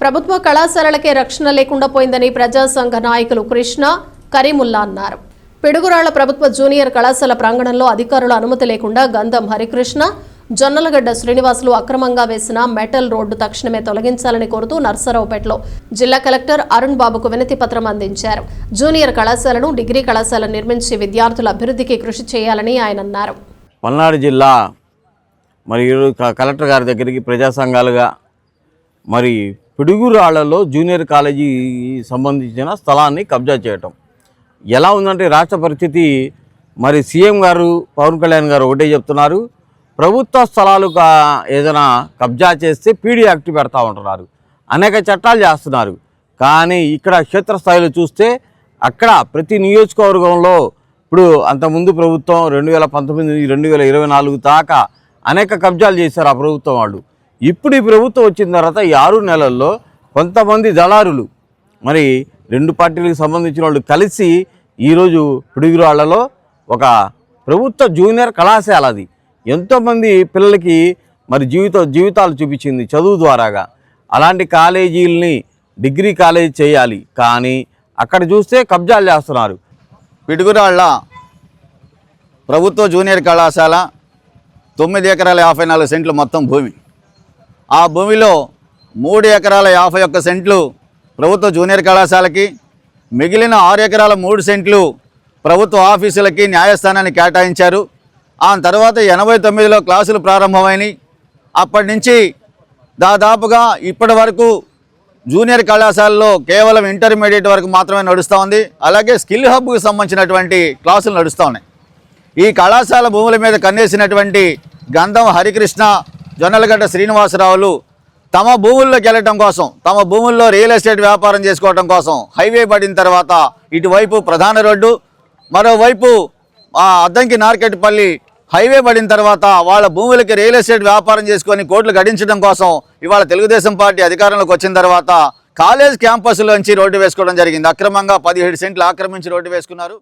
ప్రభుత్వ కళాశాలలకే రక్షణ లేకుండా పోయిందని ప్రజా సంఘ నాయకులు కృష్ణ కరీముల్లా అన్నారు. పిడుగురాళ్ల ప్రభుత్వ జూనియర్ కళాశాల ప్రాంగణంలో అధికారుల అనుమతి లేకుండా గంధం హరికృష్ణ, జొన్నలగడ్డ శ్రీనివాసులు అక్రమంగా వేసిన మెటల్ రోడ్డు తక్షణమే తొలగించాలని కోరుతూ నర్సరావుపేటలో జిల్లా కలెక్టర్ అరుణ్ బాబుకు వినతి పత్రం అందించారు. జూనియర్ కళాశాలను డిగ్రీ కళాశాల నిర్మించి విద్యార్థుల అభివృద్ధికి కృషి చేయాలని ఆయన అన్నారు. పల్నాడు జిల్లా కలెక్టర్ గారి దగ్గరికి ప్రజా సంఘాలుగా పిడుగురాళ్లలో జూనియర్ కాలేజీ సంబంధించిన స్థలాన్ని కబ్జా చేయటం ఎలా ఉందంటే రాష్ట్ర పరిస్థితి సీఎం గారు పవన్ కళ్యాణ్ గారు ఒకటే చెప్తున్నారు. ప్రభుత్వ స్థలాలు ఏదైనా కబ్జా చేస్తే పీడీ యాక్ట్ పెడతా ఉంటున్నారు, అనేక చట్టాలు చేస్తున్నారు. కానీ ఇక్కడ క్షేత్రస్థాయిలో చూస్తే అక్కడ ప్రతి నియోజకవర్గంలో ఇప్పుడు అంతకుముందు ప్రభుత్వం 2019, 2024 దాకా అనేక కబ్జాలు చేశారు ఆ ప్రభుత్వం వాళ్ళు. ఇప్పుడు ఈ ప్రభుత్వం వచ్చిన తర్వాత ఈ 6 నెలల్లో కొంతమంది దళారులు రెండు పార్టీలకు సంబంధించిన వాళ్ళు కలిసి ఈరోజు పిడుగురాళ్లలో ఒక ప్రభుత్వ జూనియర్ కళాశాల అది ఎంతోమంది పిల్లలకి జీవితాలు చూపించింది చదువు ద్వారాగా. అలాంటి కాలేజీలని డిగ్రీ కాలేజీ చేయాలి, కానీ అక్కడ చూస్తే కబ్జాలు చేస్తున్నారు. పిడుగురాళ్ల ప్రభుత్వ జూనియర్ కళాశాల 9 ఎకరాల 54 సెంట్లు మొత్తం భూమి. ఆ భూమిలో 3 ఎకరాల 51 సెంట్లు ప్రభుత్వ జూనియర్ కళాశాలకి, మిగిలిన 6 ఎకరాల 3 సెంట్లు ప్రభుత్వ ఆఫీసులకి న్యాయస్థానాన్ని కేటాయించారు. ఆ తర్వాత 89లో క్లాసులు ప్రారంభమైనాయి. అప్పటి నుంచి దాదాపుగా ఇప్పటి వరకు జూనియర్ కళాశాలలో కేవలం ఇంటర్మీడియట్ వరకు మాత్రమే నడుస్తూ ఉంది. అలాగే స్కిల్ హబ్కు సంబంధించినటువంటి క్లాసులు నడుస్తూ ఉన్నాయి. ఈ కళాశాల భూముల మీద కన్నేసినటువంటి గంధం హరికృష్ణ, జొన్నలగడ్డ శ్రీనివాసరావులు తమ భూముల్లోకి వెళ్ళటం కోసం, తమ భూముల్లో రియల్ ఎస్టేట్ వ్యాపారం చేసుకోవడం కోసం హైవే పడిన తర్వాత ఇటువైపు ప్రధాన రోడ్డు, మరోవైపు అద్దంకి నార్కెట్పల్లి హైవే పడిన తర్వాత వాళ్ళ భూములకి రియల్ ఎస్టేట్ వ్యాపారం చేసుకొని కోట్లు గడించడం కోసం ఇవాళ తెలుగుదేశం పార్టీ అధికారంలోకి వచ్చిన తర్వాత కాలేజ్ క్యాంపస్లోంచి రోడ్డు వేసుకోవడం జరిగింది. అక్రమంగా 17 సెంట్లు ఆక్రమించి రోడ్డు వేసుకున్నారు.